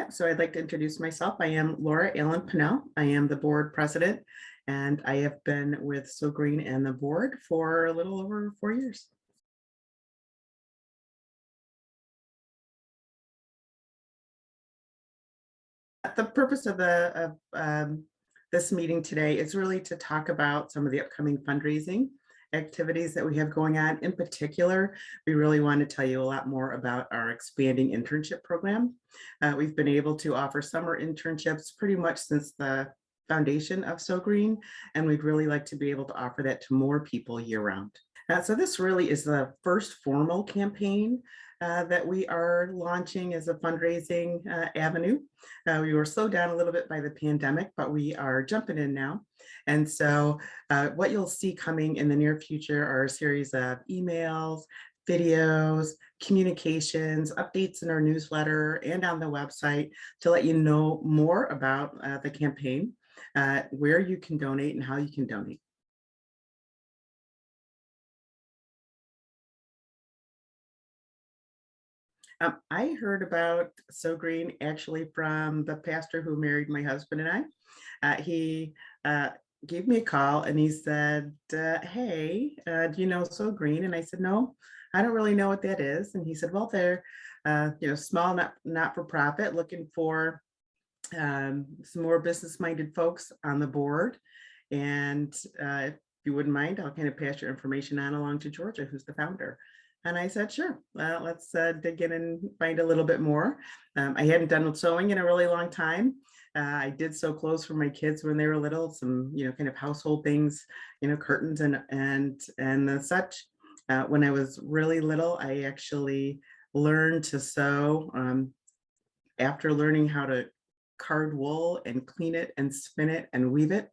So I'd like to introduce myself. I am Laura Allen-Pannell. I am the board president, and I have been with SewGreen and the board for a little over 4 years. The purpose of this meeting today is really to talk about some of the upcoming fundraising activities that we have going on. In particular, we really want to tell you a lot more about our expanding internship program. We've been able to offer summer internships pretty much since the foundation of SewGreen, and we'd really like to be able to offer that to more people year-round. So this really is the first formal campaign that we are launching as a fundraising avenue. We were slowed down a little bit by the pandemic, but we are jumping in now. And so what you'll see coming in the near future are a series of emails, videos, communications, updates in our newsletter and on the website to let you know more about the campaign, where you can donate and how you can donate. I heard about SewGreen actually from the pastor who married my husband and I. He gave me a call and he said, hey, do you know SewGreen? And I said, no, I don't really know what that is. And he said, well, they're small, not-for-profit, looking for some more business-minded folks on the board. And if you wouldn't mind, I'll kind of pass your information on along to Georgia, who's the founder. And I said, sure, well, let's dig in and find a little bit more. I hadn't done sewing in a really long time. I did sew clothes for my kids when they were little, some, kind of household things, curtains and the such. When I was really little, I actually learned to sew after learning how to card wool and clean it and spin it and weave it.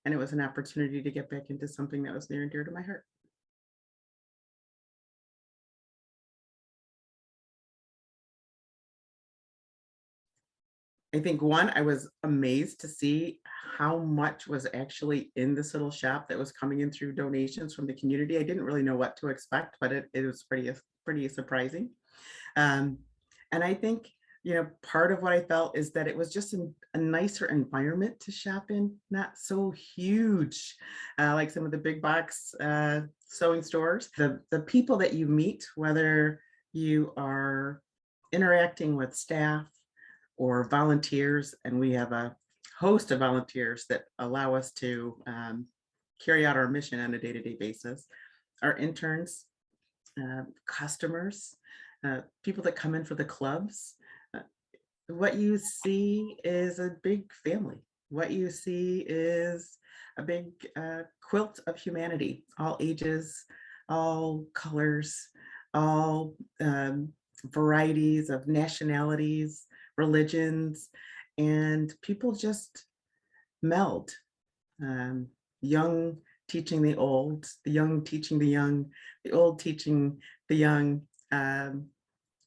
And it was an opportunity to get back into something that was near and dear to my heart. I think one, I was amazed to see how much was actually in this little shop that was coming in through donations from the community. I didn't really know what to expect, but it was pretty surprising. And I think, part of what I felt is that it was just a nicer environment to shop in, not so huge like some of the big box sewing stores. The people that you meet, whether you are interacting with staff or volunteers, and we have a host of volunteers that allow us to carry out our mission on a day-to-day basis. Our interns, customers, people that come in for the clubs. What you see is a big family. What you see is a big quilt of humanity, all ages, all colors, all varieties of nationalities, religions, and people just meld. Young teaching the old, the young teaching the young, the old teaching the young,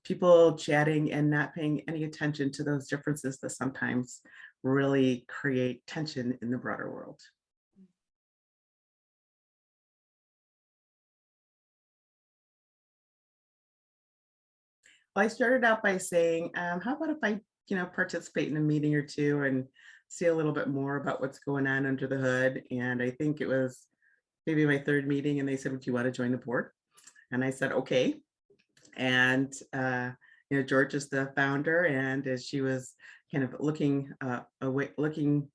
people chatting and not paying any attention to those differences that sometimes really create tension in the broader world. Well, I started out by saying, how about if I, participate in a meeting or two and see a little bit more about what's going on under the hood. And I think it was maybe my third meeting, and they said, would you want to join the board? And I said, okay. And, George is the founder, and as she was kind of looking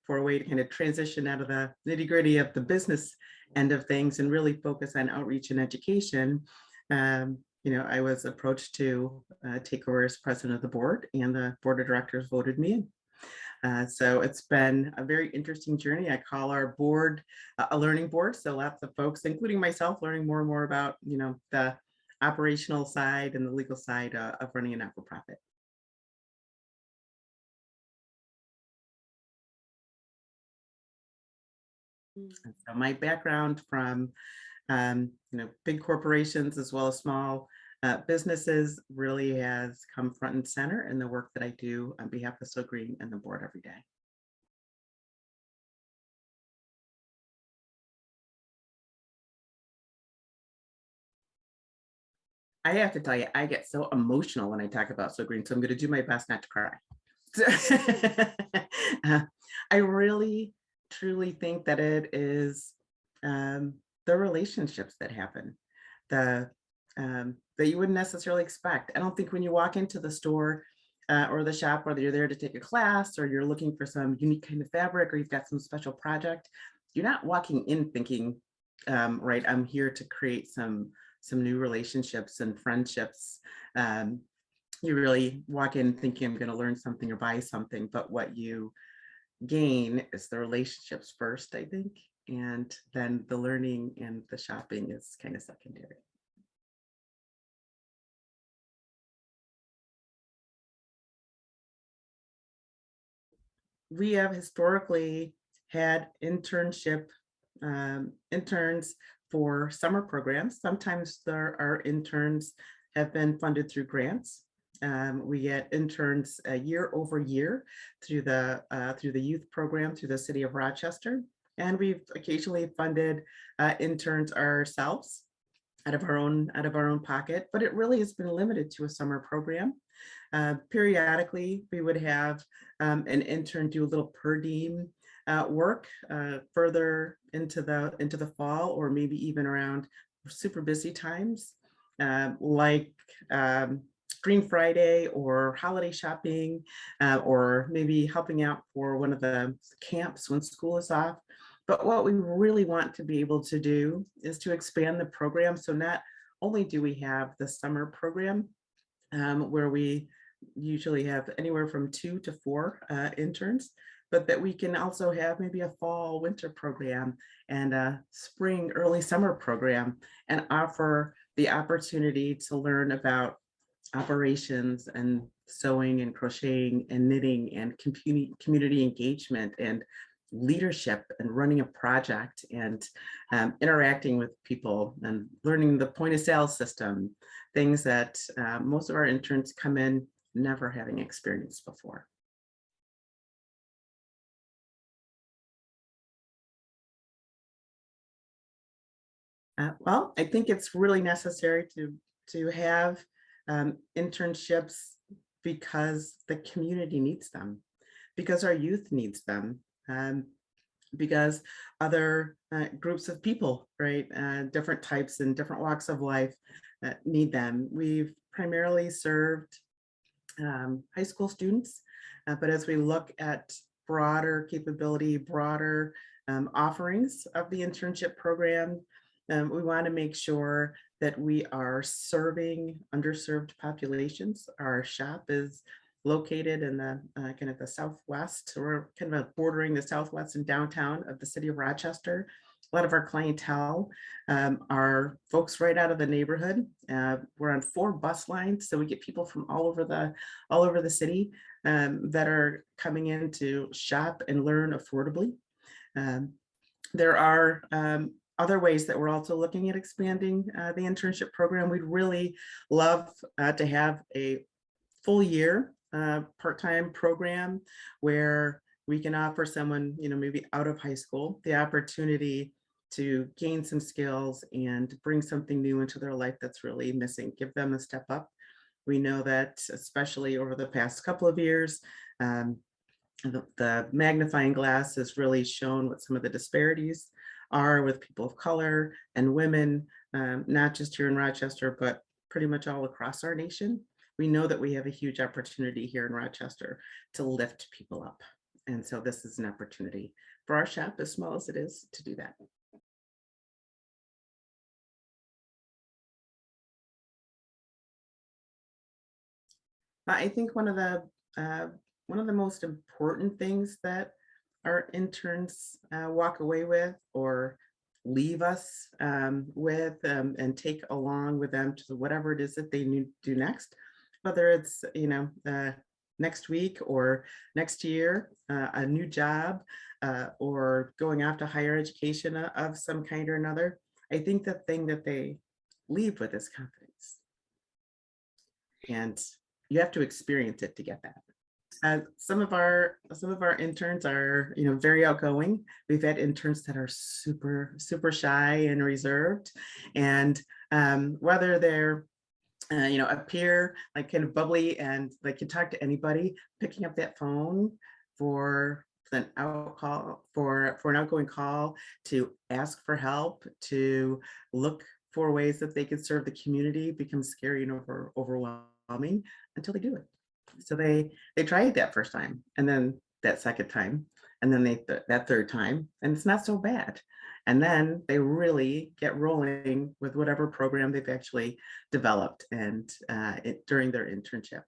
for a way to kind of transition out of the nitty-gritty of the business end of things and really focus on outreach and education, I was approached to take over as president of the board, and the board of directors voted me in. So it's been a very interesting journey. I call our board a learning board. So lots of folks, including myself, learning more and more about, the operational side and the legal side of running a not-for-profit. So my background from big corporations as well as small businesses really has come front and center in the work that I do on behalf of SewGreen and the board every day. I have to tell you, I get so emotional when I talk about SewGreen, so I'm going to do my best not to cry. I really, truly think that it is the relationships that happen, the that you wouldn't necessarily expect. I don't think when you walk into the store or the shop, whether you're there to take a class or you're looking for some unique kind of fabric or you've got some special project, you're not walking in thinking, right, I'm here to create some new relationships and friendships. Um, you really walk in thinking I'm going to learn something or buy something, but what you gain is the relationships first, I think, and then the learning and the shopping is kind of secondary. We have historically had interns for summer programs. Sometimes our interns have been funded through grants. We get interns year over year through the youth program through the city of Rochester, and we've occasionally funded interns ourselves out of our own pocket. But it really has been limited to a summer program. Periodically, we would have an intern do a little per diem work further into the fall, or maybe even around super busy times, like Green Friday or holiday shopping, or maybe helping out for one of the camps when school is off. But what we really want to be able to do is to expand the program. So not only do we have the summer program, where we usually have anywhere from 2 to 4 interns, but that we can also have maybe a fall winter program and a spring early summer program, and offer the opportunity to learn about operations and sewing and crocheting and knitting and community engagement and leadership and running a project and interacting with people and learning the point of sale system, things that most of our interns come in never having experienced before. Well, I think it's really necessary to have internships because the community needs them, because our youth needs them, because other groups of people, right, different types and different walks of life need them. We've primarily served high school students, but as we look at broader capability, broader offerings of the internship program, we want to make sure that we are serving underserved populations. Our shop is located in the kind of the southwest, or kind of bordering the southwest and downtown of the city of Rochester. A lot of our clientele are folks right out of the neighborhood. We're on 4 bus lines, so we get people from all over the city that are coming in to shop and learn affordably. There are other ways that we're also looking at expanding the internship program. We'd really love to have a full year part-time program where we can offer someone, maybe out of high school, the opportunity to gain some skills and bring something new into their life that's really missing, give them a step up. We know that, especially over the past couple of years, the magnifying glass has really shown what some of the disparities are with people of color and women, not just here in Rochester, but pretty much all across our nation. We know that we have a huge opportunity here in Rochester to lift people up. And so this is an opportunity for our shop, as small as it is, to do that. I think one of the most important things that our interns walk away with or leave us with, and take along with them to whatever it is that they need to do next, whether it's next week or next year, a new job, or going after higher education of some kind or another. I think the thing that they leave with is confidence, and you have to experience it to get that. Some of our interns are very outgoing. We've had interns that are super shy and reserved, and whether they're appear like kind of bubbly and like you talk to anybody, picking up that phone for an out call, for an outgoing call, to ask for help, to look for ways that they can serve the community becomes scary and overwhelming until they do it. So they try it that first time, and then that second time, and then that third time, and it's not so bad. And then they really get rolling with whatever program they've actually developed and during their internship.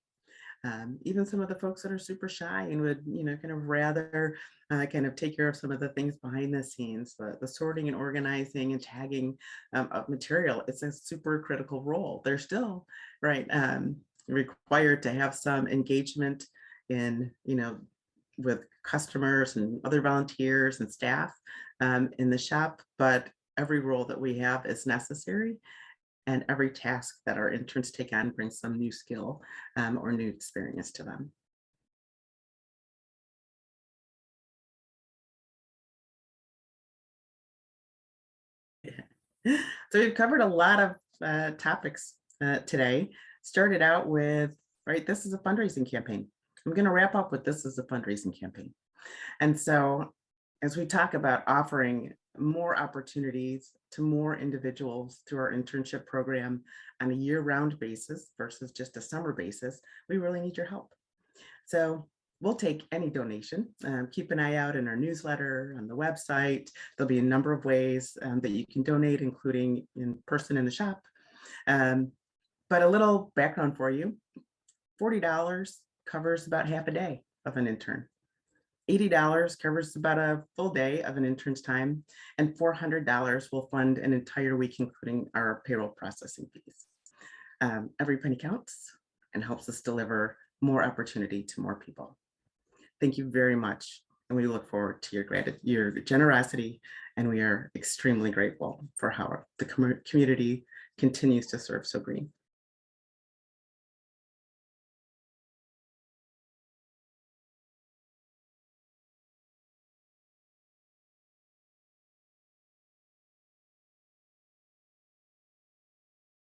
Even some of the folks that are super shy and would, kind of rather kind of take care of some of the things behind the scenes, the sorting and organizing and tagging of material. It's a super critical role. They're still, right, required to have some engagement in, with customers and other volunteers and staff in the shop, but every role that we have is necessary, and every task that our interns take on brings some new skill or new experience to them. So we've covered a lot of topics today. Started out with, right, this is a fundraising campaign. I'm going to wrap up with this is a fundraising campaign. And so as we talk about offering more opportunities to more individuals through our internship program on a year-round basis versus just a summer basis, we really need your help. So we'll take any donation. Keep an eye out in our newsletter, on the website. There'll be a number of ways that you can donate, including in person in the shop. But a little background for you, $40 covers about half a day of an intern. $80 covers about a full day of an intern's time, and $400 will fund an entire week, including our payroll processing fees. Every penny counts and helps us deliver more opportunity to more people. Thank you very much. And we look forward to your generosity, and we are extremely grateful for how the community continues to serve SewGreen.